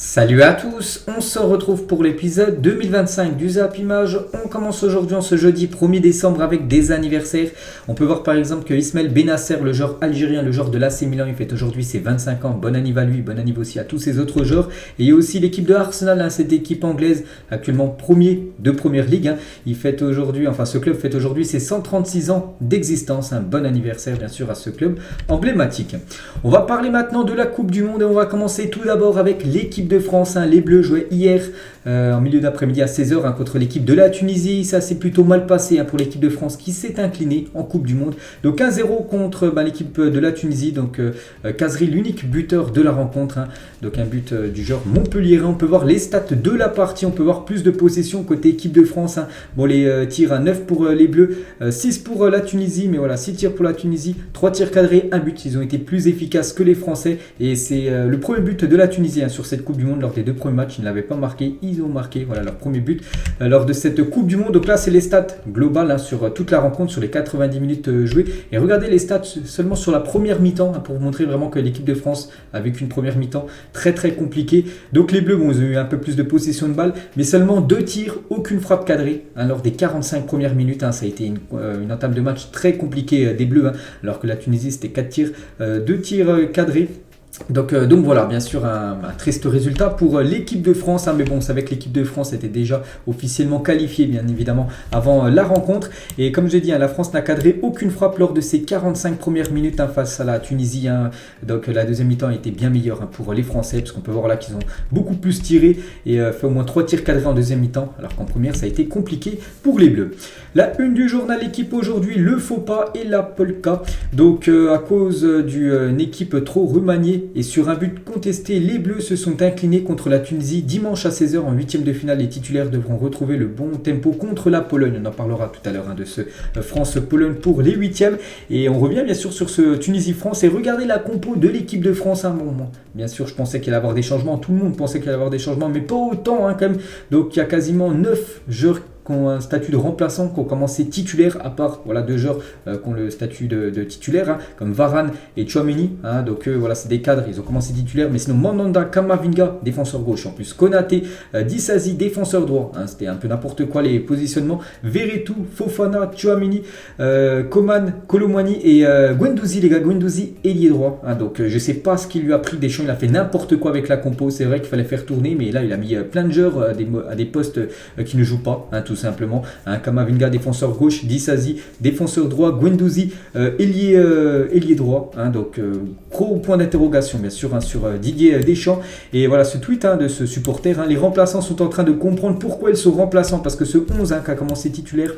Salut à tous, on se retrouve pour l'épisode 2025 du Zap Image. On commence aujourd'hui en ce jeudi 1er décembre avec des anniversaires. On peut voir par exemple que Ismaël Benasser, le joueur algérien, le joueur de l'AC Milan, il fête aujourd'hui ses 25 ans. Bon anniversaire à lui, bon anniversaire aussi à tous ces autres joueurs. Et il y a aussi l'équipe de Arsenal, cette équipe anglaise, actuellement premier de Première Ligue. Il fête aujourd'hui, ce club fête aujourd'hui ses 136 ans d'existence. Un bon anniversaire bien sûr à ce club emblématique. On va parler maintenant de la Coupe du Monde et on va commencer tout d'abord avec l'équipe de France. Les Bleus jouaient hier en milieu d'après-midi à 16h contre l'équipe de la Tunisie. Ça s'est plutôt mal passé pour l'équipe de France qui s'est inclinée en Coupe du Monde. Donc 1-0 contre l'équipe de la Tunisie. Donc Kazri, l'unique buteur de la rencontre. Donc un but du genre Montpellier. On peut voir les stats de la partie. On peut voir plus de possession côté équipe de France. Bon, les tirs à 9 pour les Bleus, 6 pour la Tunisie. Mais voilà, 6 tirs pour la Tunisie, 3 tirs cadrés, 1 but. Ils ont été plus efficaces que les Français. Et c'est le premier but de la Tunisie sur cette Coupe du Monde. Lors des deux premiers matchs, ils ne l'avaient pas marqué. Ils ont marqué leur premier but lors de cette Coupe du Monde. Donc là, c'est les stats globales sur toute la rencontre, sur les 90 minutes jouées. Et regardez les stats seulement sur la première mi-temps pour vous montrer vraiment que l'équipe de France a vécu une première mi-temps très très compliquée. Donc les Bleus, ils ont eu un peu plus de possession de balle, mais seulement 2 tirs, aucune frappe cadrée lors des 45 premières minutes. Ça a été une entame de match très compliquée des Bleus, alors que la Tunisie, c'était 4 tirs, 2 tirs cadrés. Donc voilà, bien sûr un triste résultat pour l'équipe de France, mais bon, on savait que l'équipe de France était déjà officiellement qualifiée bien évidemment avant la rencontre. Et comme je l'ai dit, la France n'a cadré aucune frappe lors de ses 45 premières minutes face à la Tunisie. Donc la deuxième mi-temps a été bien meilleure pour les Français, parce qu'on peut voir là qu'ils ont beaucoup plus tiré et fait au moins 3 tirs cadrés en deuxième mi-temps, alors qu'en première ça a été compliqué pour les Bleus. La une du journal L'équipe aujourd'hui, le faux pas et la polka. Donc à cause d'une équipe trop remaniée et sur un but contesté, les Bleus se sont inclinés contre la Tunisie. Dimanche à 16h en 8e de finale, les titulaires devront retrouver le bon tempo contre la Pologne. On en parlera tout à l'heure de ce France-Pologne pour les 8e. Et on revient bien sûr sur ce Tunisie-France et regardez la compo de l'équipe de France. Bien sûr, je pensais qu'il allait y avoir des changements. Tout le monde pensait qu'il allait y avoir des changements, mais pas autant quand même. Donc il y a quasiment 9 joueurs qui ont un statut de remplaçant, qui ont commencé titulaire, à part 2 joueurs qui ont le statut de titulaire, comme Varane et Tchouaméni. Donc c'est des cadres, ils ont commencé titulaire. Mais sinon, Mandanda, Kamavinga, défenseur gauche. En plus, Konaté, Disasi, défenseur droit. C'était un peu n'importe quoi les positionnements. Veretout, Fofana, Tchouaméni, Coman, Colomwani et Guendouzi, les gars. Guendouzi, ailier droit. Donc je sais pas ce qu'il lui a pris. Deschamps, il a fait n'importe quoi avec la compo. C'est vrai qu'il fallait faire tourner, mais là il a mis plein de joueurs à des postes qui ne jouent pas. Tout simplement. Kamavinga, défenseur gauche, Disasi, défenseur droit, Guendouzi, ailier droit. Donc gros point d'interrogation bien sûr sur Didier Deschamps. Et voilà ce tweet de ce supporter. Les remplaçants sont en train de comprendre pourquoi ils sont remplaçants, parce que ce 11 qui a commencé titulaire.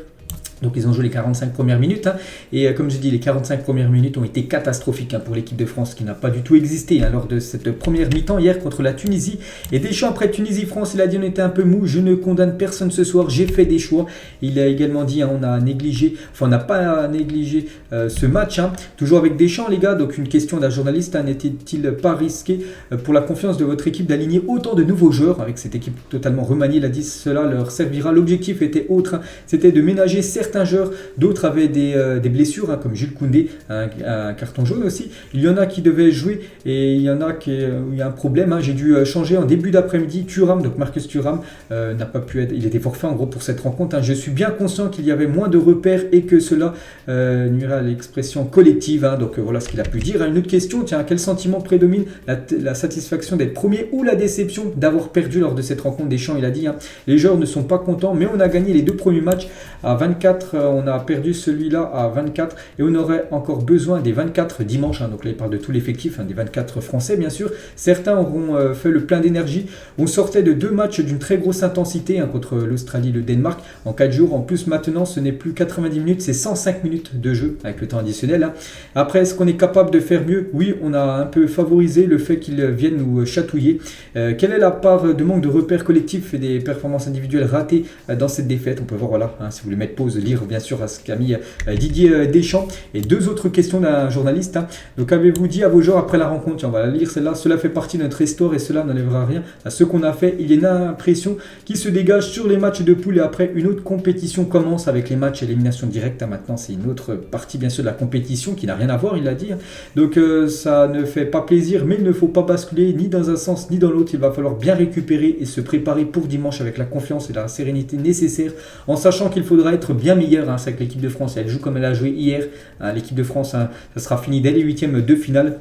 Donc ils ont joué les 45 premières minutes et comme je dis, les 45 premières minutes ont été catastrophiques pour l'équipe de France qui n'a pas du tout existé lors de cette première mi-temps hier contre la Tunisie. Et Deschamps après Tunisie-France, il a dit on était un peu mou, je ne condamne personne ce soir, j'ai fait des choix. Il a également dit on n'a pas négligé ce match. Toujours avec Deschamps les gars, donc une question d'un journaliste, n'était-il pas risqué pour la confiance de votre équipe d'aligner autant de nouveaux joueurs avec cette équipe totalement remaniée? Il a dit cela leur servira, l'objectif était autre, c'était de ménager certains joueurs, d'autres avaient des blessures comme Jules Koundé, un carton jaune aussi. Il y en a qui devaient jouer et il y en a où il y a un problème. J'ai dû changer en début d'après-midi. Thuram, donc Marcus Thuram, n'a pas pu être, il était forfait en gros pour cette rencontre. Je suis bien conscient qu'il y avait moins de repères et que cela nuira à l'expression collective. Donc voilà ce qu'il a pu dire. Une autre question, quel sentiment prédomine, la satisfaction d'être premier ou la déception d'avoir perdu lors de cette rencontre? Deschamps, il a dit les joueurs ne sont pas contents, mais on a gagné les 2 premiers matchs à 24, on a perdu celui-là à 24 et on aurait encore besoin des 24 dimanche. Donc là il parle de tout l'effectif, des 24 français bien sûr. Certains auront fait le plein d'énergie. On sortait de 2 matchs d'une très grosse intensité contre l'Australie et le Danemark en 4 jours. En plus maintenant ce n'est plus 90 minutes, c'est 105 minutes de jeu avec le temps additionnel. Après, est-ce qu'on est capable de faire mieux? Oui, on a un peu favorisé le fait qu'ils viennent nous chatouiller. Quelle est la part de manque de repères collectifs et des performances individuelles ratées dans cette défaite? On peut voir si vous voulez mettre pause lire bien sûr à ce qu'a mis Didier Deschamps. Et deux autres questions d'un journaliste. Donc avez-vous dit à vos joueurs après la rencontre, tiens, on va la lire celle-là, cela fait partie de notre histoire et cela n'enlèvera rien à ce qu'on a fait. Il y a une impression qui se dégage sur les matchs de poule et après une autre compétition commence avec les matchs élimination directe. Maintenant c'est une autre partie bien sûr de la compétition qui n'a rien à voir, il l'a dit. Donc ça ne fait pas plaisir, mais il ne faut pas basculer ni dans un sens ni dans l'autre. Il va falloir bien récupérer et se préparer pour dimanche avec la confiance et la sérénité nécessaire, en sachant qu'il faudra être bien meilleur. C'est avec l'équipe de France, elle joue comme elle a joué hier. L'équipe de France, ça sera fini dès les huitièmes de finale.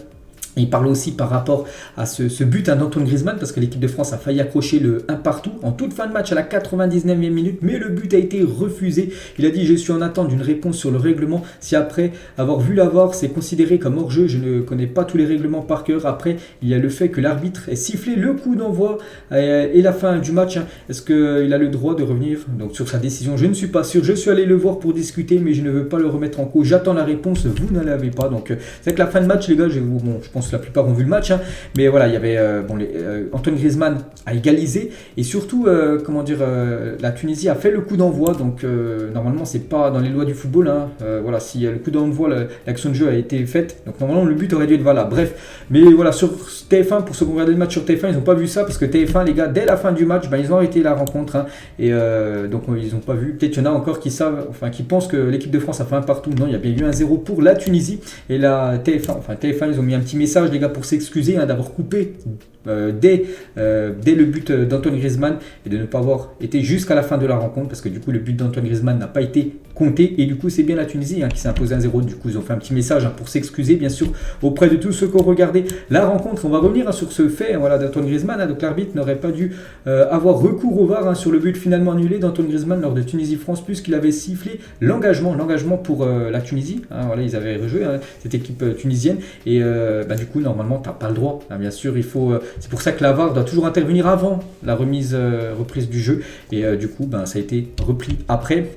Il parle aussi par rapport à ce but d'Antoine Griezmann, parce que l'équipe de France a failli accrocher le 1 partout en toute fin de match à la 99e minute, mais le but a été refusé. Il a dit: je suis en attente d'une réponse sur le règlement. Si après avoir vu la VAR, c'est considéré comme hors-jeu, je ne connais pas tous les règlements par cœur. Après, il y a le fait que l'arbitre ait sifflé le coup d'envoi et la fin du match. Est-ce qu'il a le droit de revenir donc sur sa décision? Je ne suis pas sûr. Je suis allé le voir pour discuter, mais je ne veux pas le remettre en cause. J'attends la réponse, vous ne l'avez pas. Donc c'est que la fin de match, les gars, je pense que la plupart ont vu le match, mais voilà, il y avait Antoine Griezmann a égalisé et surtout la Tunisie a fait le coup d'envoi, donc normalement c'est pas dans les lois du football, voilà, si le coup d'envoi, l'action de jeu a été faite, donc normalement le but aurait dû être valable. Bref, mais voilà, sur TF1, pour ceux qui ont regardé le match sur TF1, ils n'ont pas vu ça, parce que TF1, les gars, dès la fin du match, ils ont arrêté la rencontre, et donc ils n'ont pas vu. Peut-être qu'il y en a encore qui savent, qui pensent que l'équipe de France a fait un partout. Non, il y a bien eu un 0 pour la Tunisie, et la TF1, ils ont mis un petit message, les gars, pour s'excuser d'avoir coupé dès le but d'Antoine Griezmann et de ne pas avoir été jusqu'à la fin de la rencontre, parce que du coup le but d'Antoine Griezmann n'a pas été compté et du coup c'est bien la Tunisie qui s'est imposée 1-0. Du coup ils ont fait un petit message pour s'excuser bien sûr auprès de tous ceux qui ont regardé la rencontre. On va revenir sur ce fait d'Antoine Griezmann. Donc l'arbitre n'aurait pas dû avoir recours au VAR sur le but finalement annulé d'Antoine Griezmann lors de Tunisie-France, puisqu'il avait sifflé l'engagement pour la Tunisie. Voilà, ils avaient rejoué cette équipe tunisienne et du coup normalement tu n'as pas le droit. Bien sûr, il faut c'est pour ça que la VAR doit toujours intervenir avant la reprise du jeu. Et du coup, ça a été repris après.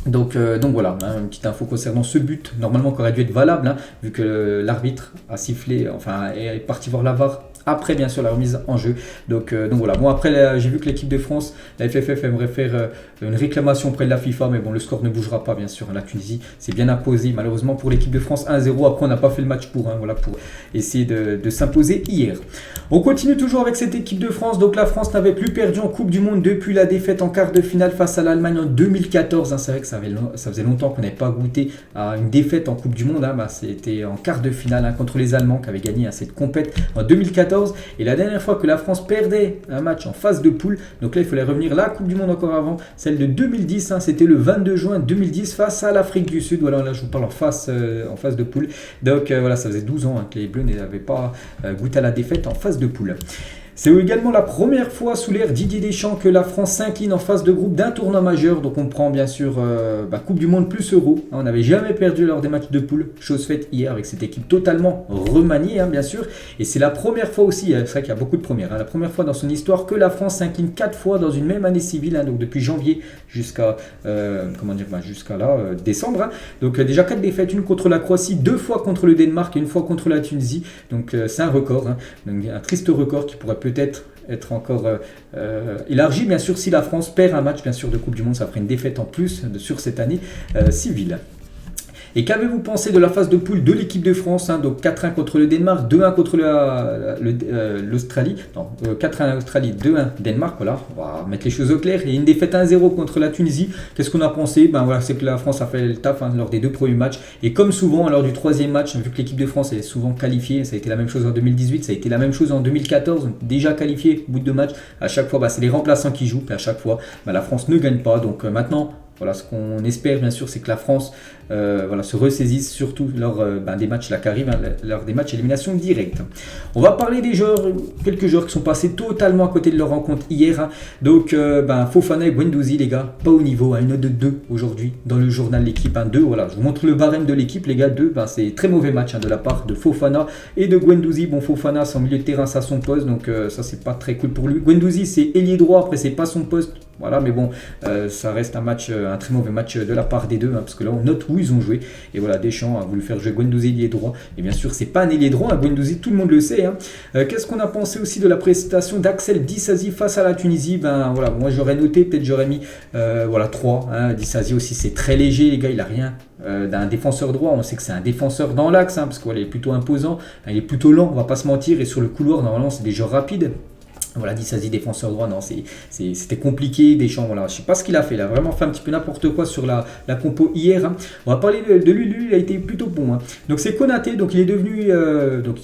Donc voilà, une petite info concernant ce but, normalement qui aurait dû être valable, vu que l'arbitre a sifflé, est parti voir la VAR après bien sûr la remise en jeu. Donc voilà, bon après j'ai vu que l'équipe de France, la FFF aimerait faire une réclamation auprès de la FIFA, mais bon le score ne bougera pas bien sûr. La Tunisie s'est bien imposée malheureusement pour l'équipe de France 1-0. Après on n'a pas fait le match pour essayer de s'imposer hier. On continue toujours avec cette équipe de France. Donc la France n'avait plus perdu en Coupe du Monde depuis la défaite en quart de finale face à l'Allemagne en 2014. C'est vrai que ça faisait longtemps qu'on n'avait pas goûté à une défaite en Coupe du Monde. C'était en quart de finale contre les Allemands qui avaient gagné cette compète en 2014. Et la dernière fois que la France perdait un match en phase de poule, donc là il fallait revenir la Coupe du Monde encore avant, celle de 2010, c'était le 22 juin 2010 face à l'Afrique du Sud. Voilà, là je vous parle en phase de poule. Donc voilà, ça faisait 12 ans que les Bleus n'avaient pas goûté à la défaite en phase de poule. C'est également la première fois sous l'ère Didier Deschamps que la France s'incline en phase de groupe d'un tournoi majeur. Donc on prend bien sûr Coupe du Monde plus Euro. On n'avait jamais perdu lors des matchs de poule. Chose faite hier avec cette équipe totalement remaniée bien sûr. Et c'est la première fois aussi, c'est vrai qu'il y a beaucoup de premières, la première fois dans son histoire que la France s'incline 4 fois dans une même année civile. Donc depuis janvier jusqu'à décembre. Donc déjà 4 défaites, une contre la Croatie, 2 fois contre le Danemark et une fois contre la Tunisie. Donc c'est un record, donc un triste record qui pourrait peut-être être encore élargi bien sûr si la France perd un match bien sûr de Coupe du Monde. Ça ferait une défaite en plus sur cette année civile. Et qu'avez-vous pensé de la phase de poule de l'équipe de France, donc 4-1 contre le Danemark, 2-1 contre l'Australie, 4-1 Australie, 2-1 Danemark, voilà, on va mettre les choses au clair, et une défaite 1-0 contre la Tunisie. Qu'est-ce qu'on a pensé? C'est que la France a fait le taf lors des 2 premiers matchs, et comme souvent lors du 3e match, vu que l'équipe de France est souvent qualifiée, ça a été la même chose en 2018, ça a été la même chose en 2014, déjà qualifié au bout de 2 matchs, à chaque fois c'est les remplaçants qui jouent, et à chaque fois la France ne gagne pas. Donc maintenant, voilà, ce qu'on espère bien sûr, c'est que la France se ressaisisse surtout lors des matchs qui arrivent, lors des matchs élimination directe. On va parler des joueurs, quelques joueurs qui sont passés totalement à côté de leur rencontre hier. Donc Fofana et Guendouzi, les gars, pas au niveau, une note de 2 aujourd'hui dans le journal L'équipe. 2, voilà, je vous montre le barème de l'équipe, les gars. 2, c'est très mauvais match de la part de Fofana et de Guendouzi. Bon, Fofana, c'est en milieu de terrain, ça son poste, donc ça c'est pas très cool pour lui. Guendouzi, c'est ailier droit, après c'est pas son poste. Voilà, mais bon, ça reste un très mauvais match de la part des deux, parce que là on note où ils ont joué. Et voilà, Deschamps a voulu faire jouer Guendouzi ailier droit. Et bien sûr, c'est pas un ailier droit, Guendouzi, tout le monde le sait. Qu'est-ce qu'on a pensé aussi de la prestation d'Axel Disasi face à la Tunisie? Ben voilà, moi j'aurais noté, peut-être j'aurais mis 3. Disasi aussi, c'est très léger, les gars, il a rien d'un défenseur droit. On sait que c'est un défenseur dans l'axe, parce qu'il est plutôt imposant, il est plutôt lent, on va pas se mentir. Et sur le couloir, normalement, c'est des joueurs rapides. Voilà, Disasi défenseur droit, non, c'était compliqué. Deschamps, voilà, je sais pas ce qu'il a fait. Il a vraiment fait un petit peu n'importe quoi sur la compo hier. On va parler de lui. Lui, il a été plutôt bon. Donc c'est Konaté, donc il est devenu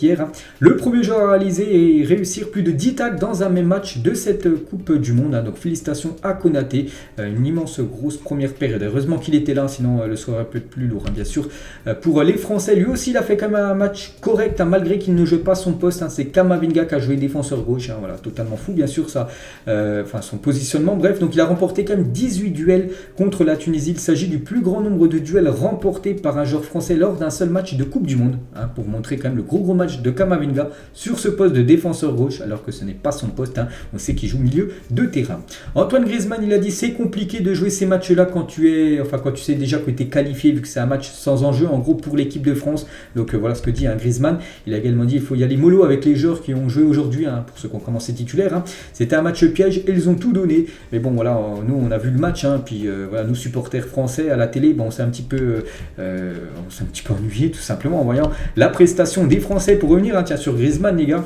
hier le premier joueur à réaliser et réussir plus de 10 tacles dans un même match de cette Coupe du Monde. Donc félicitations à Konaté, une immense grosse première période. Heureusement qu'il était là, sinon le soir peut être plus lourd, bien sûr. Pour les Français, lui aussi, il a fait quand même un match correct, malgré qu'il ne joue pas son poste. C'est Kamavinga qui a joué défenseur gauche. Voilà, totalement fou, bien sûr, son positionnement. Bref, donc il a remporté quand même 18 duels contre la Tunisie. Il s'agit du plus grand nombre de duels remportés par un joueur français lors d'un seul match de Coupe du Monde, pour montrer quand même le gros match de Kamavinga sur ce poste de défenseur gauche, alors que ce n'est pas son poste. On sait qu'il joue milieu de terrain. Antoine Griezmann, il a dit c'est compliqué de jouer ces matchs-là quand tu sais déjà que tu es qualifié, vu que c'est un match sans enjeu, en gros, pour l'équipe de France. Donc voilà ce que dit Griezmann. Il a également dit il faut y aller mollo avec les joueurs qui ont joué aujourd'hui, pour ceux qui ont commencé titulaire. C'était un match piège et ils ont tout donné. Mais bon, voilà, nous on a vu le match, puis voilà, nous supporters français à la télé, on s'est un petit peu ennuyé tout simplement en voyant la prestation des Français. Pour revenir sur Griezmann, les gars.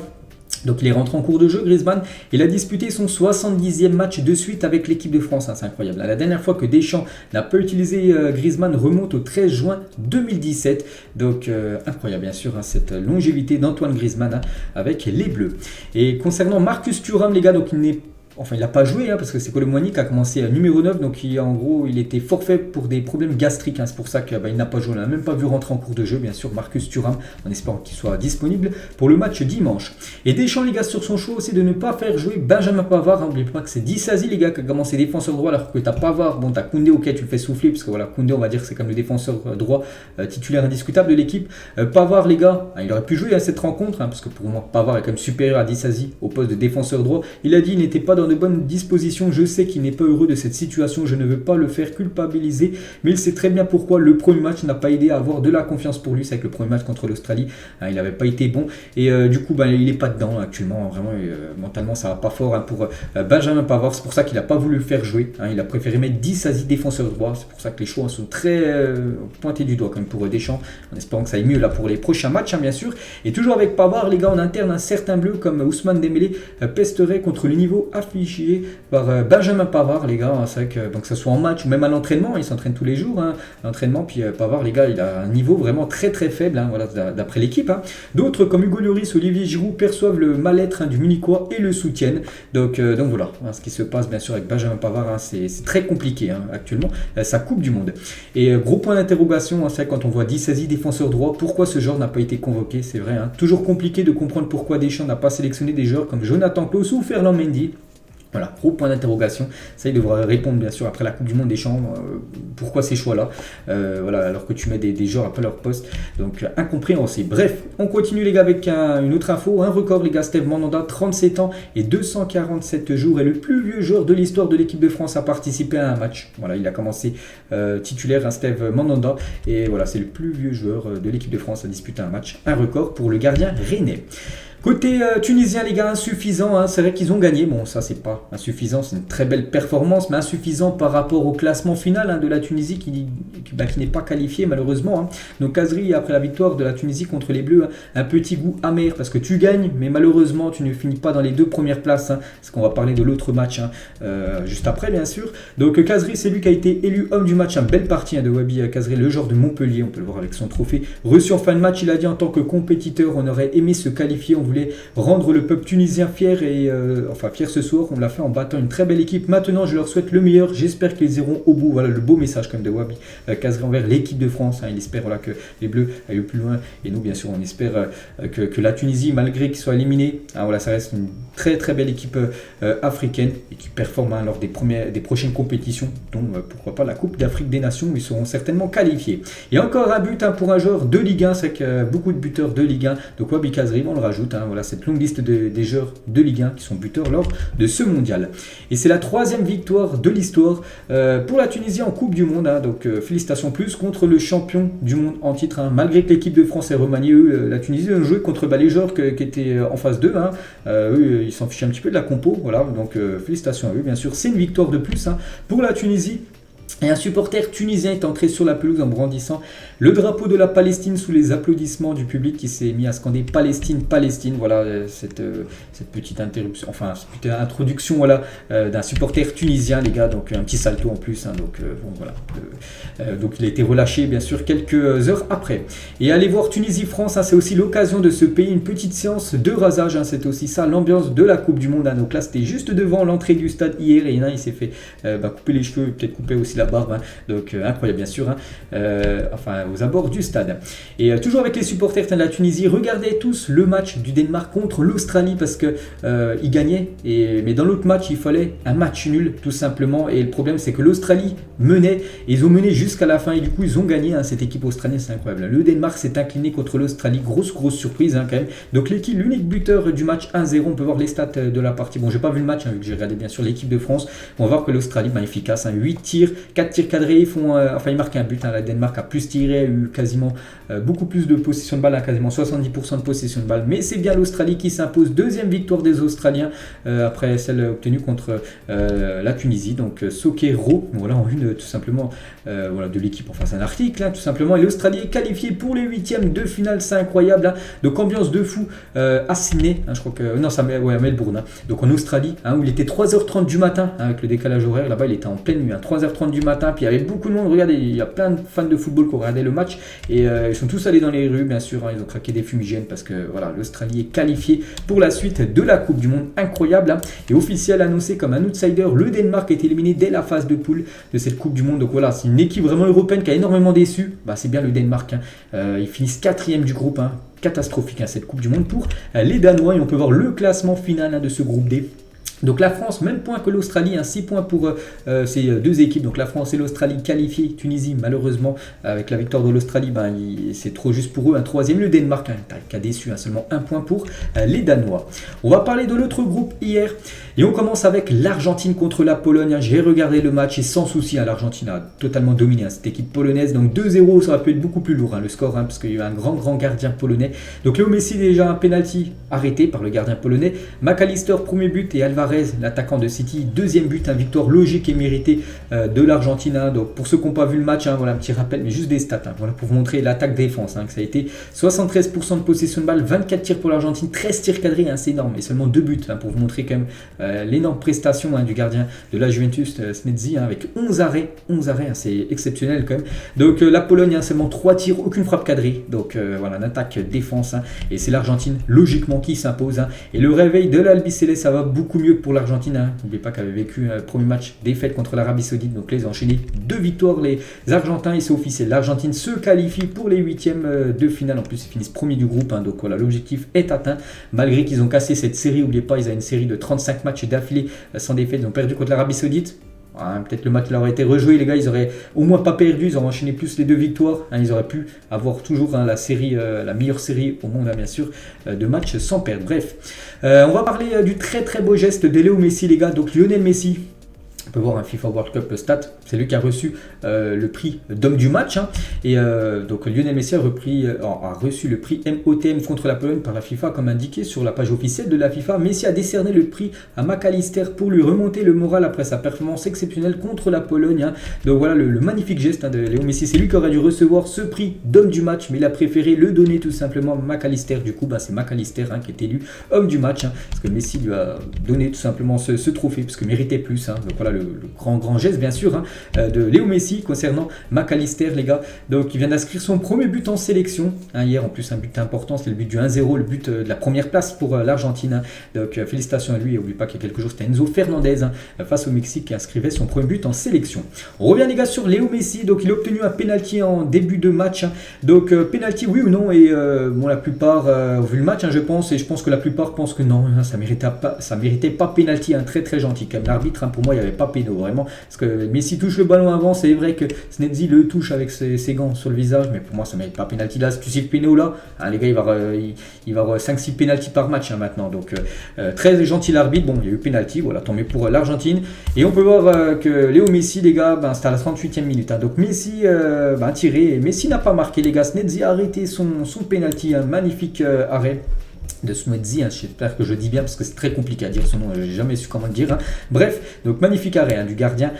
Donc il est rentré en cours de jeu, Griezmann. Il a disputé son 70e match de suite avec l'équipe de France. C'est incroyable. La dernière fois que Deschamps n'a pas utilisé Griezmann remonte au 13 juin 2017. Donc incroyable, bien sûr, cette longévité d'Antoine Griezmann avec les Bleus. Et concernant Marcus Thuram, les gars, donc il n'a pas joué, parce que c'est Colomboigny qui a commencé à numéro 9, donc il était forfait pour des problèmes gastriques. C'est pour ça qu'il n'a pas joué. On n'a même pas vu rentrer en cours de jeu, bien sûr, Marcus Thuram, en espérant qu'il soit disponible pour le match dimanche. Et Deschamps, les gars, sur son choix aussi de ne pas faire jouer Benjamin Pavard. N'oubliez pas que c'est Disasi, les gars, qui a commencé défenseur droit, alors que tu as Pavard. Bon, tu as Koundé, ok, tu le fais souffler, parce que voilà, Koundé, on va dire que c'est comme le défenseur droit titulaire indiscutable de l'équipe. Pavard, les gars, il aurait pu jouer à cette rencontre, parce que pour moi, Pavard est quand même supérieur à Disasi au poste de défenseur droit. Il a dit il n'était pas dans de bonnes dispositions. Je sais qu'il n'est pas heureux de cette situation. Je ne veux pas le faire culpabiliser, mais il sait très bien pourquoi. Le premier match n'a pas aidé à avoir de la confiance pour lui. C'est avec le premier match contre l'Australie, il n'avait pas été bon. Et du coup, il n'est pas dedans actuellement. Vraiment, mentalement, ça va pas fort pour Benjamin Pavard. C'est pour ça qu'il n'a pas voulu le faire jouer. Il a préféré mettre Disasi défenseur droit. C'est pour ça que les choix sont très pointés du doigt quand même pour Deschamps, en espérant que ça aille mieux là pour les prochains matchs, bien sûr. Et toujours avec Pavard, les gars, en interne, un certain bleu comme Ousmane Dembélé pesterait contre le niveau affiché par Benjamin Pavard, les gars. C'est vrai que donc, ça soit en match ou même à l'entraînement, il s'entraîne tous les jours, l'entraînement. Puis Pavard, les gars, il a un niveau vraiment très très faible, voilà, d'après l'équipe. D'autres comme Hugo Lloris, Olivier Giroud perçoivent le mal-être du Munichois et le soutiennent. Donc voilà, ce qui se passe bien sûr avec Benjamin Pavard, c'est très compliqué actuellement, sa Coupe du Monde. Et gros point d'interrogation, c'est quand on voit Disasi défenseur droit, pourquoi ce joueur n'a pas été convoqué, c'est vrai. Toujours compliqué de comprendre pourquoi Deschamps n'a pas sélectionné des joueurs comme Jonathan Klaus ou Ferland Mendy. Voilà, gros point d'interrogation. Ça, il devra répondre bien sûr après la Coupe du Monde des Champs. Pourquoi ces choix-là, voilà, alors que tu mets des joueurs après leur poste. Donc incompréhensible. Bref, on continue les gars avec une autre info. Un record les gars, Steve Mandanda, 37 ans et 247 jours, est le plus vieux joueur de l'histoire de l'équipe de France à participer à un match. Voilà, il a commencé titulaire, Steve Mandanda. Et voilà, c'est le plus vieux joueur de l'équipe de France à disputer un match. Un record pour le gardien rennais. Côté tunisien, les gars, insuffisant, c'est vrai qu'ils ont gagné. Bon, ça, c'est pas insuffisant, c'est une très belle performance, mais insuffisant par rapport au classement final de la Tunisie qui n'est pas qualifié, malheureusement. Donc, Kazri, après la victoire de la Tunisie contre les Bleus, un petit goût amer parce que tu gagnes, mais malheureusement, tu ne finis pas dans les 2 premières places. Parce qu'on va parler de l'autre match juste après, bien sûr. Donc, Kazri, c'est lui qui a été élu homme du match. Belle partie de Wabi Kazri, le joueur de Montpellier, on peut le voir avec son trophée. Reçu en fin de match, il a dit en tant que compétiteur, on aurait aimé se qualifier, on voulait rendre le peuple tunisien fier fier ce soir. On l'a fait en battant une très belle équipe. Maintenant, je leur souhaite le meilleur. J'espère qu'ils iront au bout. Voilà le beau message comme de Wabi Kazri envers l'équipe de France. Il espère que les Bleus aillent le plus loin. Et nous, bien sûr, on espère que la Tunisie, malgré qu'ils soient éliminés, voilà, ça reste une très très belle équipe africaine et qui performe lors des prochaines compétitions, dont pourquoi pas la Coupe d'Afrique des Nations où ils seront certainement qualifiés. Et encore un but pour un joueur de Ligue 1. C'est que beaucoup de buteurs de Ligue 1. Donc Wabi Kazri, on le rajoute. voilà, cette longue liste des joueurs de Ligue 1 qui sont buteurs lors de ce mondial. Et c'est la 3e victoire de l'histoire pour la Tunisie en Coupe du Monde, donc félicitations plus contre le champion du monde en titre, malgré que l'équipe de France ait remanié, eux, la Tunisie ont joué contre les joueurs qui étaient en phase 2, eux ils s'en fichaient un petit peu de la compo, voilà, donc félicitations à eux bien sûr, c'est une victoire de plus pour la Tunisie. Et un supporter tunisien est entré sur la pelouse en brandissant le drapeau de la Palestine sous les applaudissements du public qui s'est mis à scander Palestine, Palestine. Voilà cette petite interruption, enfin cette petite introduction voilà, d'un supporter tunisien, les gars. Donc un petit salto en plus. Donc bon, voilà. Donc il a été relâché bien sûr quelques heures après. Et aller voir Tunisie-France, c'est aussi l'occasion de se payer une petite séance de rasage. C'est aussi ça l'ambiance de la Coupe du Monde. Donc là c'était juste devant l'entrée du stade hier et il s'est fait couper les cheveux, peut-être couper aussi la barbe, donc incroyable bien sûr, enfin aux abords du stade. Et toujours avec les supporters de la Tunisie, regardez tous le match du Danemark contre l'Australie parce que ils gagnaient, mais dans l'autre match il fallait un match nul tout simplement, et le problème c'est que l'Australie menait, et ils ont mené jusqu'à la fin et du coup ils ont gagné, cette équipe australienne, c'est incroyable. Le Danemark s'est incliné contre l'Australie, grosse surprise quand même. Donc l'unique buteur du match 1-0, on peut voir les stats de la partie. Bon, j'ai pas vu le match vu que j'ai regardé bien sûr l'équipe de France. On va voir que l'Australie efficace, 8 tirs, 4 tirs cadrés, ils marquent un but. La Danemark a plus tiré, a eu quasiment beaucoup plus de possession de balle, quasiment 70% de possession de balle. Mais c'est bien l'Australie qui s'impose, deuxième victoire des Australiens après celle obtenue contre la Tunisie. Donc Sokero, voilà en une tout simplement voilà, de l'équipe, enfin c'est un article tout simplement. Et l'Australie est qualifiée pour les 8e de finale, c'est incroyable. Donc ambiance de fou à Sydney, je crois que non, ça à Melbourne. Donc en Australie, où il était 3h30 du matin avec le décalage horaire, là-bas il était en pleine nuit, 3h30 du matin, puis il y avait beaucoup de monde. Regardez, il y a plein de fans de football qui ont regardé le match et ils sont tous allés dans les rues bien sûr, ils ont craqué des fumigènes parce que voilà, l'Australie est qualifiée pour la suite de la Coupe du Monde, incroyable. Et officiel annoncé comme un outsider, le Danemark est éliminé dès la phase de poule de cette Coupe du Monde. Donc voilà, c'est une équipe vraiment européenne qui a énormément déçu, c'est bien le Danemark, ils finissent 4e du groupe, catastrophique cette Coupe du Monde pour les Danois. Et on peut voir le classement final de ce groupe D. Donc la France, même point que l'Australie, 6 points pour ces deux équipes. Donc la France et l'Australie qualifiées. Tunisie, malheureusement, avec la victoire de l'Australie, c'est trop juste pour eux. Un 3e, le Danemark, qui a déçu, seulement 1 point pour les Danois. On va parler de l'autre groupe hier. Et on commence avec l'Argentine contre la Pologne. J'ai regardé le match et sans souci, l'Argentine a totalement dominé cette équipe polonaise. Donc 2-0, ça aurait pu être beaucoup plus lourd le score, parce qu'il y a eu un grand gardien polonais. Donc Léo Messi, déjà un penalty arrêté par le gardien polonais. McAllister, premier but, et Alvarez, l'attaquant de City, deuxième but, victoire logique et méritée de l'Argentine. Donc pour ceux qui n'ont pas vu le match, voilà un petit rappel, mais juste des stats, voilà, pour vous montrer l'attaque-défense, que ça a été 73% de possession de balle, 24 tirs pour l'Argentine, 13 tirs cadrés, c'est énorme, et seulement 2 buts, pour vous montrer quand même l'énorme prestation du gardien de la Juventus, Snezzi, avec 11 arrêts, c'est exceptionnel quand même. Donc la Pologne, seulement 3 tirs, aucune frappe cadrée, donc voilà, une attaque-défense, et c'est l'Argentine logiquement qui s'impose. Et le réveil de l'Albiceleste, ça va beaucoup mieux pour l'Argentine. N'oubliez pas qu'elle avait vécu un premier match défaite contre l'Arabie Saoudite, donc les ont enchaîné 2 victoires les Argentins, et c'est officiel, l'Argentine se qualifie pour les 8e de finale. En plus ils finissent premier du groupe, donc voilà, l'objectif est atteint, malgré qu'ils ont cassé cette série. N'oubliez pas, ils avaient une série de 35 matchs d'affilée sans défaite, ils ont perdu contre l'Arabie Saoudite. Peut-être le match leur aurait été rejoué, les gars, ils auraient au moins pas perdu, ils auraient enchaîné plus les 2 victoires, ils auraient pu avoir toujours la série, la meilleure série au monde, bien sûr, de matchs sans perdre. Bref, on va parler du très beau geste de Léo Messi, les gars. Donc Lionel Messi, on peut voir un FIFA World Cup stat, c'est lui qui a reçu le prix d'homme du match, et donc Lionel Messi a reçu le prix MOTM contre la Pologne par la FIFA, comme indiqué sur la page officielle de la FIFA. Messi a décerné le prix à McAllister pour lui remonter le moral après sa performance exceptionnelle contre la Pologne. Donc voilà le magnifique geste de Léo Messi, c'est lui qui aurait dû recevoir ce prix d'homme du match, mais il a préféré le donner tout simplement à McAllister. Du coup c'est McAllister qui est élu homme du match, parce que Messi lui a donné tout simplement ce trophée, parce qu'il méritait plus. Donc voilà le grand geste bien sûr de Léo Messi concernant McAllister, les gars. Donc il vient d'inscrire son premier but en sélection hier, en plus un but important, c'est le but du 1-0, le but de la première place pour l'Argentine. Donc félicitations à lui, et n'oubliez pas qu'il y a quelques jours c'était Enzo Fernandez face au Mexique qui inscrivait son premier but en sélection. On revient, les gars, sur Léo Messi. Donc il a obtenu un penalty en début de match, donc penalty oui ou non, et la plupart ont vu le match, je pense, et je pense que la plupart pensent que non, ça méritait pas penalty, très gentil quand même l'arbitre, pour moi il n'y avait pas pénaux, vraiment. Parce que Messi touche le ballon avant, c'est vrai que Snedzi le touche avec ses gants sur le visage, mais pour moi, ça ne mérite pas pénalty. Là, si tu siffles pénaux là, hein, les gars, il va avoir 5-6 pénalty par match hein, maintenant. Donc, très gentil l'arbitre. Bon, il y a eu pénalty, voilà, tant mieux pour l'Argentine. Et on peut voir que Léo Messi, les gars, c'était à la 38e minute. Hein. Donc, Messi a tiré. Messi n'a pas marqué, les gars. Snedzi a arrêté son pénalty, un magnifique arrêt de Snedzi, hein, j'espère que je dis bien parce que c'est très compliqué à dire son nom, j'ai jamais su comment le dire. Hein. Bref, donc magnifique arrêt hein, du gardien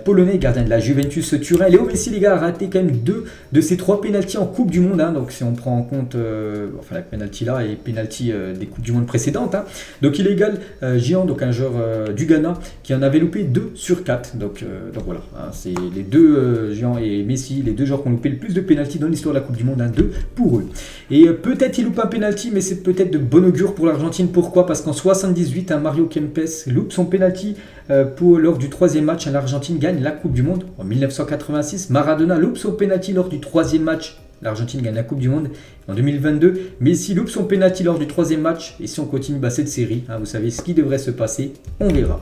polonais, gardien de la Juventus Turin. Léo Messi, les gars, a raté quand même 2 de ses 3 pénaltys en Coupe du Monde. Hein, donc si on prend en compte la pénalty là et pénalty des Coupes du Monde précédentes. Hein. Donc il égale Gian, donc un joueur du Ghana qui en avait loupé 2 sur 4. Donc voilà, hein, c'est les deux Gian et Messi, les deux joueurs qui ont loupé le plus de pénalty dans l'histoire de la Coupe du Monde, hein, 2 pour eux. Et peut-être il loupe un pénalty, mais c'est peut-être de bon augure pour l'Argentine. Pourquoi? Parce qu'en 78, Mario Kempes loupe son penalty lors du 3e match. L'Argentine gagne la Coupe du Monde. En 1986, Maradona loupe son penalty lors du 3e match. L'Argentine gagne la Coupe du Monde. En 2022, Messi loupe son penalty lors du 3e match. Et si on continue cette série, hein, vous savez ce qui devrait se passer. On verra.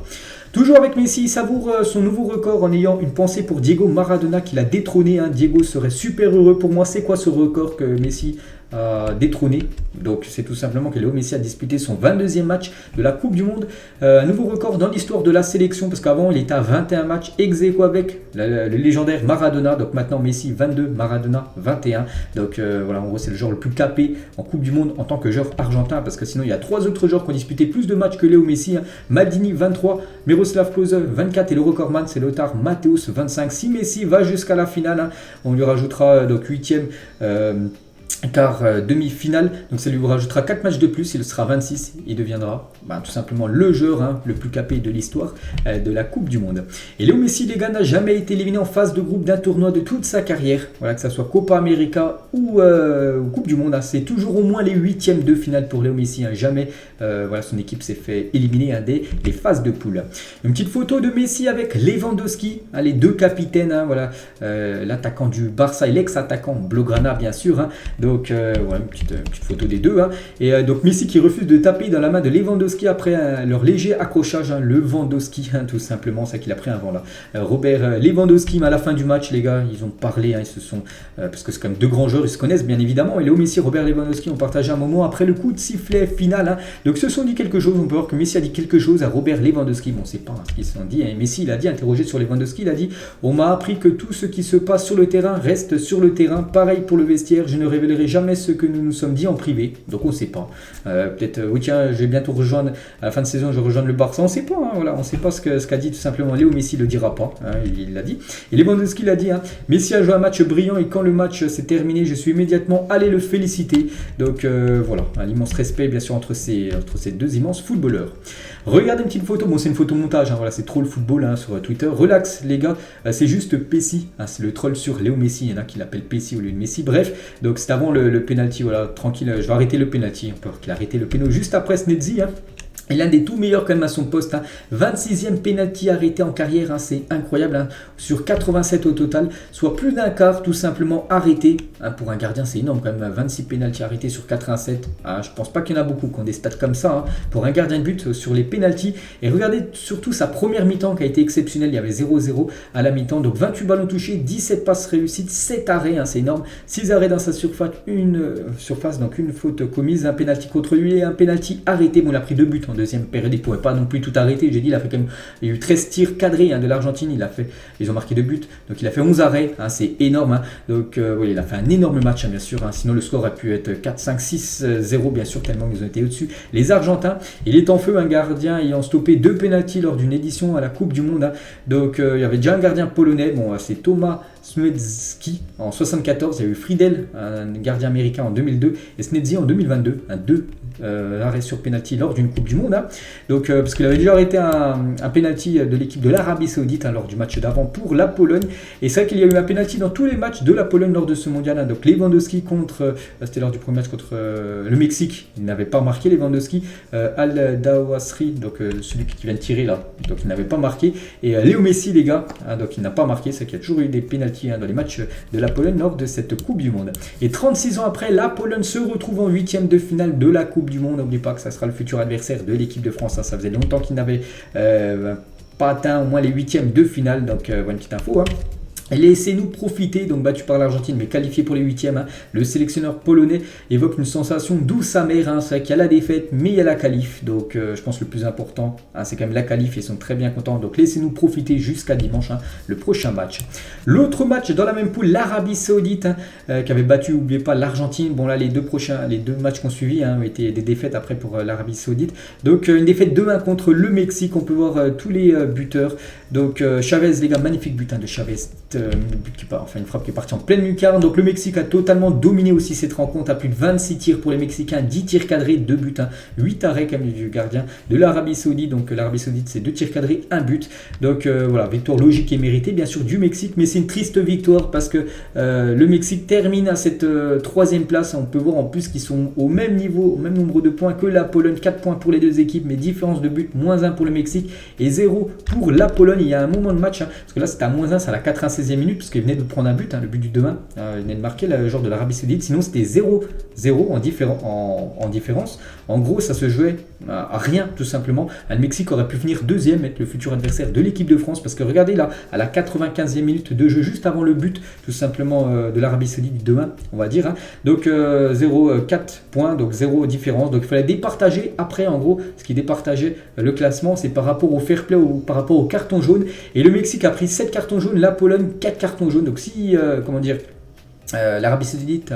Toujours avec Messi, il savoure son nouveau record en ayant une pensée pour Diego Maradona qui l'a détrôné. Hein. Diego serait super heureux pour moi. C'est quoi ce record que Messi a détrôné? Donc c'est tout simplement que Léo Messi a disputé son 22e match de la Coupe du Monde. Un nouveau record dans l'histoire de la sélection parce qu'avant il était à 21 matchs ex aequo avec le légendaire Maradona. Donc maintenant Messi 22, Maradona 21. Donc voilà, en gros c'est le joueur le plus capé en Coupe du Monde en tant que joueur argentin parce que sinon il y a 3 autres joueurs qui ont disputé plus de matchs que Léo Messi. Hein. Maldini 23, Miroslav Klose 24 et le recordman c'est Lothar Matthäus 25. Si Messi va jusqu'à la finale, hein, on lui rajoutera donc 8e quart demi-finale, donc ça lui rajoutera 4 matchs de plus, il sera 26, il deviendra tout simplement le joueur hein, le plus capé de l'histoire de la Coupe du Monde. Et Léo Messi, les gars, n'a jamais été éliminé en phase de groupe d'un tournoi de toute sa carrière, voilà, que ce soit Copa América ou Coupe du Monde, hein, c'est toujours au moins les 8e de finale pour Léo Messi, hein, jamais voilà, son équipe s'est fait éliminer hein, des phases de poule. Une petite photo de Messi avec Lewandowski, hein, les deux capitaines, hein, voilà, l'attaquant du Barça et l'ex-attaquant Blaugrana bien sûr, hein, donc voilà, une petite photo des deux. Hein. Et donc Messi qui refuse de taper dans la main de Lewandowski après leur léger accrochage. Hein, Lewandowski, hein, tout simplement, c'est qu'il a pris un vent là. Robert Lewandowski, mais à la fin du match, les gars, ils ont parlé. Hein, ils se sont, parce que c'est quand même deux grands joueurs, ils se connaissent bien évidemment. Et Léo Messi et Robert Lewandowski ont partagé un moment après le coup de sifflet final. Hein. Donc se sont dit quelque chose. On peut voir que Messi a dit quelque chose à Robert Lewandowski. Bon, c'est pas ce qu'ils se sont dit. Hein. Messi, il a dit, interrogé sur Lewandowski, il a dit: on m'a appris que tout ce qui se passe sur le terrain reste sur le terrain. Pareil pour le vestiaire. Je ne révélerai jamais ce que nous nous sommes dit en privé, donc on ne sait pas. Peut-être, oui tiens, je vais bientôt rejoindre, à la fin de saison, je rejoins le Barça, on ne sait pas, hein, voilà, on ne sait pas ce qu'a dit tout simplement Léo Messi, le dira pas, hein, il l'a dit. Et Lewandowski l'a dit, hein, Messi a joué un match brillant et quand le match s'est terminé, je suis immédiatement allé le féliciter. Donc voilà, un immense respect bien sûr entre ces deux immenses footballeurs. Regardez une petite photo, bon c'est une photo montage, hein, voilà, c'est trop le football hein, sur Twitter. Relax les gars, c'est juste Pessi, hein, c'est le troll sur Léo Messi, il y en a qui l'appellent Pessi au lieu de Messi. Bref, donc c'est avant le penalty, voilà, tranquille, je vais arrêter le penalty, on peut voir qu'il a arrêté le péno juste après Snedzi. Hein. Et l'un des tout meilleurs quand même à son poste, hein. 26e penalty arrêté en carrière, hein. C'est incroyable, hein. Sur 87 au total, soit plus d'un quart tout simplement arrêté. Hein. Pour un gardien c'est énorme quand même, 26 penalty arrêtés sur 87, hein. Je pense pas qu'il y en a beaucoup qui ont des stats comme ça, hein. Pour un gardien de but sur les penalty. Et regardez surtout sa première mi-temps qui a été exceptionnelle, il y avait 0-0 à la mi-temps, donc 28 ballons touchés, 17 passes réussites, 7 arrêts, hein. C'est énorme, 6 arrêts dans sa surface, donc une faute commise, un penalty contre lui et un penalty arrêté. Bon, il a pris 2 buts en deuxième période, il ne pouvait pas non plus tout arrêter. J'ai dit, il a fait quand même, il y a eu 13 tirs cadrés hein, de l'Argentine, ils ont marqué 2 buts, donc il a fait 11 arrêts, hein, c'est énorme. Hein. Donc oui, il a fait un énorme match, hein, bien sûr. Hein, sinon le score aurait pu être 4, 5, 6, 0, bien sûr, tellement ils ont été au-dessus. Les Argentins, il est en feu, un gardien ayant stoppé 2 pénaltys lors d'une édition à la Coupe du Monde. Hein. Donc il y avait déjà un gardien polonais, bon, c'est Thomas Snedzi en 74, il y a eu Friedel, un gardien américain en 2002, et Snedzi en 2022, un 2 arrêt sur penalty lors d'une Coupe du Monde. Hein. Donc, parce qu'il avait déjà arrêté un penalty de l'équipe de l'Arabie Saoudite hein, lors du match d'avant pour la Pologne. Et c'est vrai qu'il y a eu un penalty dans tous les matchs de la Pologne lors de ce mondial. Hein. Donc Lewandowski contre, c'était lors du premier match contre le Mexique, il n'avait pas marqué Lewandowski. Al-Dawasri, donc celui qui vient de tirer là, donc il n'avait pas marqué. Et Léo Messi, les gars, hein, donc il n'a pas marqué, c'est qu'il y a toujours eu des penalties hein, dans les matchs de la Pologne lors de cette Coupe du Monde. Et 36 ans après, la Pologne se retrouve en 8e de finale de la Coupe du Monde. N'oubliez pas que ça sera le futur adversaire de l'équipe de France. Hein. Ça faisait longtemps qu'il n'avait pas atteint au moins les huitièmes de finale. Donc voilà une petite info. Laissez-nous profiter, donc battu par l'Argentine mais qualifié pour les huitièmes. Le sélectionneur polonais évoque une sensation douce amère. C'est vrai qu'il y a la défaite mais il y a la qualif, donc je pense que le plus important c'est quand même la qualif, ils sont très bien contents, donc laissez-nous profiter jusqu'à dimanche, le prochain match. L'autre match dans la même poule, l'Arabie Saoudite qui avait battu, n'oubliez pas, l'Argentine. Bon là les deux matchs qu'on suivi ont été des défaites après pour l'Arabie Saoudite, donc une défaite 2-1 contre le Mexique. On peut voir tous les buteurs, donc Chavez, les gars, magnifique but de Chavez, une frappe qui est partie en pleine lucarne. Donc le Mexique a totalement dominé aussi cette rencontre, à plus de 26 tirs pour les Mexicains, 10 tirs cadrés, 2 buts, 8 arrêts quand même du gardien de l'Arabie Saoudite. Donc l'Arabie Saoudite c'est 2 tirs cadrés, 1 but. Donc voilà, victoire logique et méritée bien sûr du Mexique, mais c'est une triste victoire parce que le Mexique termine à cette troisième place. On peut voir en plus qu'ils sont au même niveau, au même nombre de points que la Pologne, 4 points pour les deux équipes, mais différence de but, -1 pour le Mexique et 0 pour la Pologne. Il y a un moment de match, parce que là c'était à -1, c'est à la 96e minute, parce qu'il venait de prendre un but, le but du 2-1, il venait de marquer le joueur de l'Arabie Saoudite, sinon c'était 0-0 en différence. En gros, ça se jouait à rien tout simplement. Le Mexique aurait pu finir deuxième, être le futur adversaire de l'équipe de France, parce que regardez là, à la 95e minute de jeu, juste avant le but tout simplement de l'Arabie Saoudite du 2-1, on va dire. Donc 4 points, donc 0 différence. Donc il fallait départager après, en gros, ce qui départageait le classement, c'est par rapport au fair play ou par rapport au carton jaune. Et le Mexique a pris 7 cartons jaunes, la Pologne 4 cartons jaunes. Donc si, l'Arabie Saoudite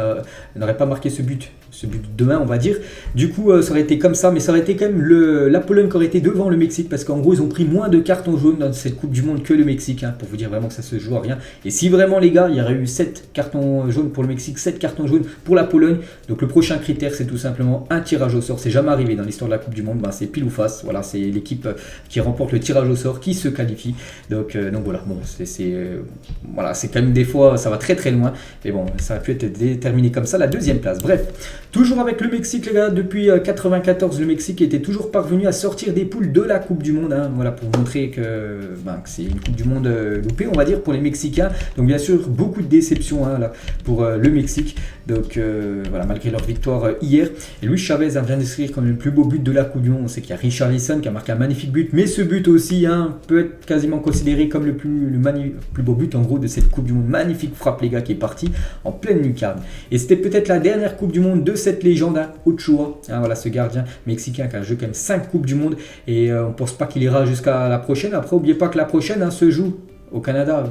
n'aurait pas marqué ce but de 2-1, on va dire, du coup ça aurait été comme ça, mais ça aurait été quand même la Pologne qui aurait été devant le Mexique, parce qu'en gros ils ont pris moins de cartons jaunes dans cette Coupe du Monde que le Mexique, pour vous dire vraiment que ça se joue à rien. Et si vraiment les gars, il y aurait eu 7 cartons jaunes pour le Mexique, 7 cartons jaunes pour la Pologne, donc le prochain critère c'est tout simplement un tirage au sort. C'est jamais arrivé dans l'histoire de la Coupe du Monde, c'est pile ou face, voilà, c'est l'équipe qui remporte le tirage au sort qui se qualifie. Donc voilà, bon, c'est quand même des fois ça va très très loin, et bon, ça a pu être déterminé comme ça, la deuxième place. Bref, toujours avec le Mexique les gars, depuis 1994 le Mexique était toujours parvenu à sortir des poules de la Coupe du Monde, voilà, pour montrer que c'est une Coupe du Monde loupée, on va dire, pour les Mexicains. Donc bien sûr beaucoup de déceptions là, pour le Mexique, donc voilà, malgré leur victoire hier. Et Luis Chavez vient d'inscrire comme le plus beau but de la Coupe du Monde. On sait qu'il y a Richarlison qui a marqué un magnifique but, mais ce but aussi peut être quasiment considéré comme le plus beau but en gros de cette Coupe du Monde. Magnifique frappe les gars, qui est partie en pleine lucarne. Et c'était peut-être la dernière Coupe du Monde de cette légende, Ochoa, voilà, ce gardien mexicain qui a joué quand même 5 Coupes du Monde, et on ne pense pas qu'il ira jusqu'à la prochaine. Après, n'oubliez pas que la prochaine se joue au Canada,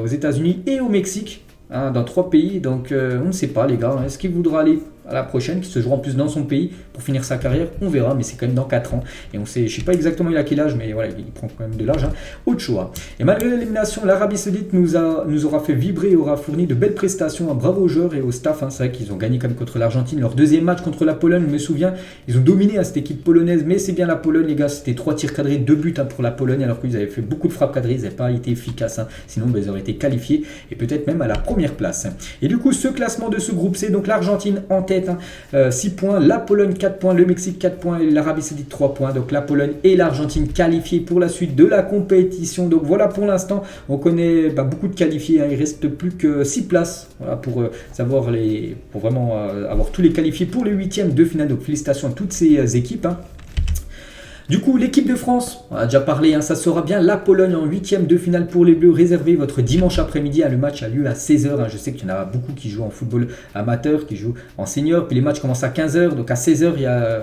aux États-Unis et au Mexique, dans 3 pays. Donc on ne sait pas les gars, est-ce qu'il voudra aller à la prochaine, qui se jouera en plus dans son pays pour finir sa carrière, on verra, mais c'est quand même dans 4 ans, et on sait, je sais pas exactement il a quel âge, mais voilà, il prend quand même de l'âge, Ochoa. Et malgré l'élimination, l'Arabie Saoudite nous aura fait vibrer et aura fourni de belles prestations, bravo aux joueurs et au staff, c'est vrai qu'ils ont gagné quand même contre l'Argentine, leur deuxième match contre la Pologne, je me souviens, ils ont dominé cette équipe polonaise, mais c'est bien la Pologne les gars, c'était 3 tirs cadrés, 2 buts pour la Pologne, alors qu'ils avaient fait beaucoup de frappes cadrées, ils n'avaient pas été efficaces, sinon ils auraient été qualifiés, et peut-être même à la première place. Et du coup, ce classement de ce groupe C, donc l'Argentine en tête, 6 points, la Pologne 4 points, le Mexique 4 points et l'Arabie Saoudite 3 points. Donc la Pologne et l'Argentine qualifiées pour la suite de la compétition. Donc voilà, pour l'instant, on connaît beaucoup de qualifiés, il ne reste plus que 6 places, voilà, pour vraiment avoir tous les qualifiés pour les huitièmes de finale. Donc félicitations à toutes ces équipes. Du coup, l'équipe de France, on a déjà parlé, ça sera bien la Pologne en huitième de finale pour les Bleus. Réservé votre dimanche après-midi. Le match a lieu à 16h. Je sais qu'il y en a beaucoup qui jouent en football amateur, qui jouent en senior. Puis les matchs commencent à 15h. Donc à 16h, il y a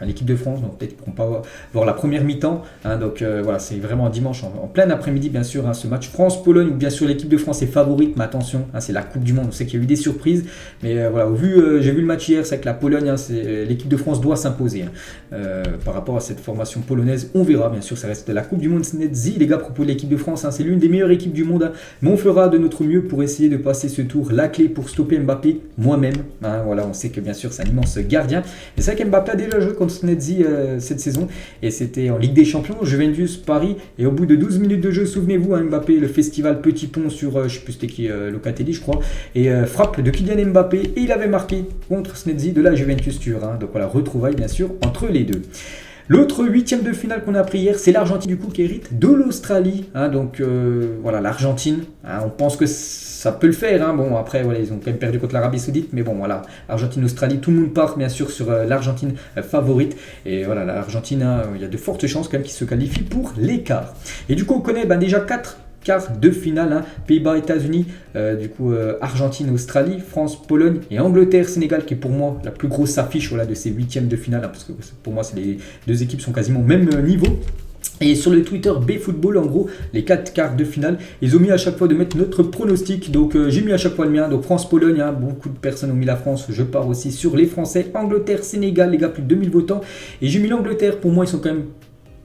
l'équipe de France. Donc peut-être qu'ils ne pourront pas voir la première mi-temps. Donc voilà, c'est vraiment dimanche en plein après-midi, bien sûr, ce match France-Pologne. Bien sûr, l'équipe de France est favorite, mais attention, c'est la Coupe du Monde. On sait qu'il y a eu des surprises. Mais voilà, j'ai vu le match hier, c'est que la Pologne, l'équipe de France doit s'imposer. Par rapport à cette formation polonaise, on verra, bien sûr, ça reste la Coupe du Monde Snedzi, les gars, à propos de l'équipe de France, c'est l'une des meilleures équipes du monde, mais on fera de notre mieux pour essayer de passer ce tour. La clé pour stopper Mbappé, moi-même, voilà, on sait que bien sûr c'est un immense gardien, mais c'est vrai qu'Mbappé a déjà joué contre Snedzi cette saison, et c'était en Ligue des Champions, Juventus Paris, et au bout de 12 minutes de jeu, souvenez-vous, Mbappé, le festival Petit Pont sur, je sais plus c'était qui, Locatelli je crois, et frappe de Kylian Mbappé, et il avait marqué contre Snedzi de la Juventus Turin, donc voilà, retrouvailles bien sûr entre les deux. L'autre huitième de finale qu'on a appris hier, c'est l'Argentine du coup qui hérite de l'Australie. Donc voilà, l'Argentine, on pense que ça peut le faire. Bon, après, voilà, ils ont quand même perdu contre l'Arabie Saoudite, mais bon, voilà, Argentine-Australie, tout le monde part bien sûr sur l'Argentine favorite. Et voilà, l'Argentine, il y a de fortes chances quand même qu'ils se qualifient pour les quarts. Et du coup, on connaît déjà 4 quarts de finale, Pays-Bas, États-Unis, Argentine, Australie, France, Pologne et Angleterre, Sénégal, qui est pour moi la plus grosse affiche de ces huitièmes de finale, parce que pour moi, les deux équipes sont quasiment au même niveau. Et sur le Twitter BFootball, en gros, les 4 quarts de finale, ils ont mis à chaque fois de mettre notre pronostic. Donc j'ai mis à chaque fois le mien. Donc France-Pologne, beaucoup de personnes ont mis la France. Je pars aussi sur les Français. Angleterre-Sénégal, les gars, plus de 2000 votants. Et j'ai mis l'Angleterre. Pour moi, ils sont quand même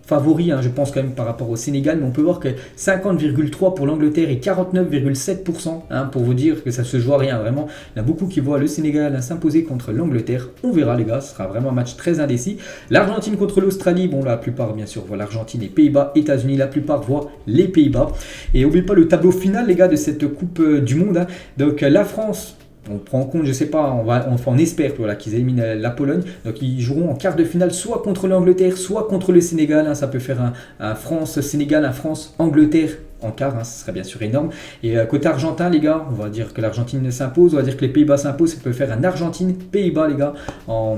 favoris, je pense quand même par rapport au Sénégal, mais on peut voir que 50,3% pour l'Angleterre et 49,7%, pour vous dire que ça se joue à rien, vraiment. Il y en a beaucoup qui voient le Sénégal s'imposer contre l'Angleterre. On verra les gars, ce sera vraiment un match très indécis. L'Argentine contre l'Australie, bon la plupart bien sûr voient l'Argentine et Pays-Bas, États-Unis, la plupart voient les Pays-Bas. Et n'oubliez pas le tableau final les gars de cette Coupe du Monde. Donc la France, on prend en compte, je sais pas, on espère qu'ils éliminent la Pologne. Donc ils joueront en quart de finale soit contre l'Angleterre, soit contre le Sénégal. Ça peut faire un France-Sénégal, un France-Angleterre en quart, ce serait bien sûr énorme. Et côté argentin, les gars, on va dire que l'Argentine s'impose, on va dire que les Pays-Bas s'imposent. Ça peut faire un Argentine-Pays-Bas, les gars, en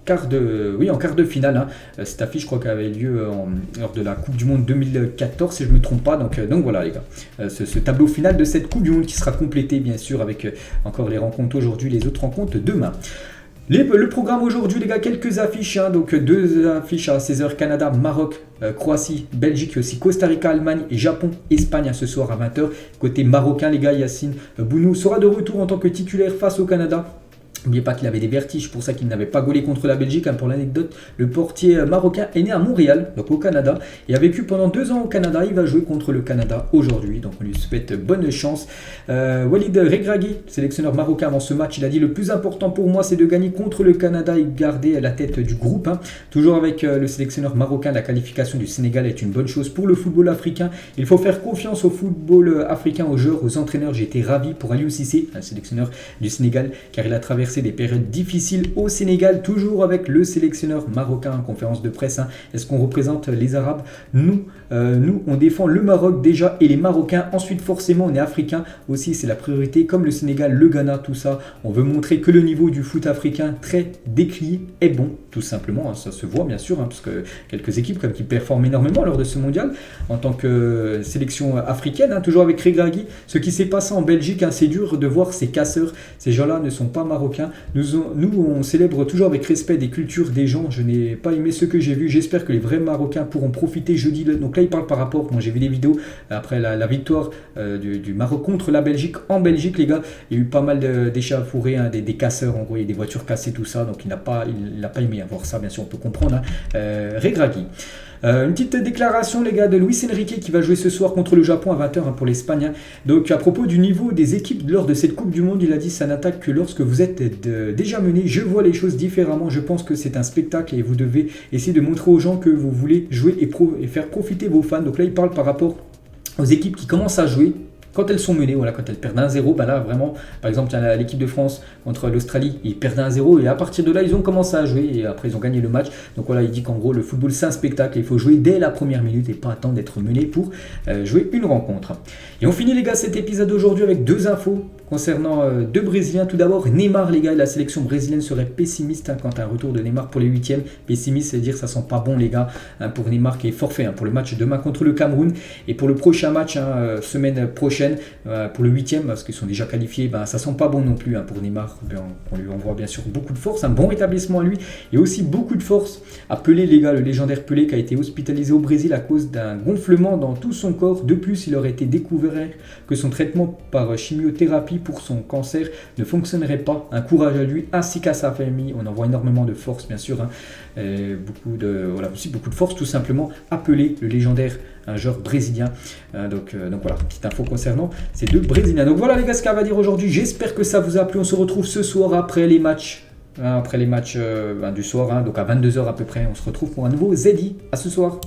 quart de finale. Cette affiche, je crois qu'elle avait lieu lors de la Coupe du Monde 2014, si je ne me trompe pas. Donc voilà, les gars, ce tableau final de cette Coupe du Monde qui sera complété, bien sûr, avec encore les rencontres aujourd'hui, les autres rencontres demain. Le programme aujourd'hui, les gars, quelques affiches. Donc 2 affiches à 16h, Canada, Maroc, Croatie, Belgique, aussi Costa Rica, Allemagne et Japon, Espagne ce soir à 20h. Côté marocain, les gars, Yacine Bounou sera de retour en tant que titulaire face au Canada. N'oubliez pas qu'il avait des vertiges, pour ça qu'il n'avait pas gaulé contre la Belgique. Pour l'anecdote, le portier marocain est né à Montréal, donc au Canada, et a vécu pendant 2 ans au Canada. Il va jouer contre le Canada aujourd'hui, donc on lui souhaite bonne chance. Walid Regragui, sélectionneur marocain avant ce match, il a dit: le plus important pour moi, c'est de gagner contre le Canada et garder la tête du groupe. Toujours avec le sélectionneur marocain, la qualification du Sénégal est une bonne chose pour le football africain. Il faut faire confiance au football africain, aux joueurs, aux entraîneurs. J'ai été ravi pour Aliou Cissé, un sélectionneur du Sénégal, car il a traversé des périodes difficiles au Sénégal, toujours avec le sélectionneur marocain en conférence de presse. Est-ce qu'on représente les Arabes? Nous, on défend le Maroc déjà et les Marocains. Ensuite, forcément, on est africain aussi, c'est la priorité, comme le Sénégal, le Ghana, tout ça. On veut montrer que le niveau du foot africain très décrié est bon, tout simplement. Ça se voit bien sûr, parce que quelques équipes comme qui performent énormément lors de ce mondial en tant que sélection africaine, toujours avec Regragui. Ce qui s'est passé en Belgique, c'est dur de voir ces casseurs. Ces gens-là ne sont pas marocains. Nous, on célèbre toujours avec respect des cultures des gens. Je n'ai pas aimé ce que j'ai vu. J'espère que les vrais Marocains pourront profiter jeudi. Donc là, il parle par rapport, moi j'ai vu des vidéos après la victoire du Maroc contre la Belgique. En Belgique, les gars, il y a eu pas mal d'échauffourées, des casseurs, en gros, il y a des voitures cassées, tout ça. Donc il n'a pas aimé voir ça, bien sûr, on peut comprendre. Regragui. Une petite déclaration les gars de Luis Enrique qui va jouer ce soir contre le Japon à 20h pour l'Espagne. Donc à propos du niveau des équipes lors de cette Coupe du Monde, il a dit: ça n'attaque que lorsque vous êtes déjà mené. Je vois les choses différemment, je pense que c'est un spectacle et vous devez essayer de montrer aux gens que vous voulez jouer et faire profiter vos fans. Donc là il parle par rapport aux équipes qui commencent à jouer. Quand elles sont menées, quand elles perdent 1-0, là vraiment, par exemple, l'équipe de France contre l'Australie, ils perdent 1-0 et à partir de là, ils ont commencé à jouer et après ils ont gagné le match. Donc voilà, il dit qu'en gros, le football c'est un spectacle, il faut jouer dès la première minute et pas attendre d'être mené pour jouer une rencontre. Et on finit les gars cet épisode d'aujourd'hui avec 2 infos concernant 2 Brésiliens. Tout d'abord, Neymar les gars, la sélection brésilienne serait pessimiste quant à un retour de Neymar pour les 8e. Pessimiste, c'est-à-dire ça sent pas bon les gars, pour Neymar qui est forfait pour le match demain contre le Cameroun et pour le prochain match semaine prochaine. Pour le 8e, parce qu'ils sont déjà qualifiés, ça sent pas bon non plus pour Neymar. On lui envoie bien sûr beaucoup de force, un bon rétablissement à lui et aussi beaucoup de force à Pelé les gars, le légendaire Pelé qui a été hospitalisé au Brésil à cause d'un gonflement dans tout son corps. De plus, il aurait été découvert que son traitement par chimiothérapie pour son cancer ne fonctionnerait pas. Un courage à lui ainsi qu'à sa famille. On envoie énormément de force bien sûr, beaucoup de force tout simplement à Pelé, le légendaire, un joueur brésilien. Donc voilà, petite info concernant ces 2 Brésiliens. Donc voilà les gars ce qu'on va dire aujourd'hui. J'espère que ça vous a plu. On se retrouve ce soir après les matchs. Du soir, donc à 22h à peu près. On se retrouve pour un nouveau ZI. À ce soir.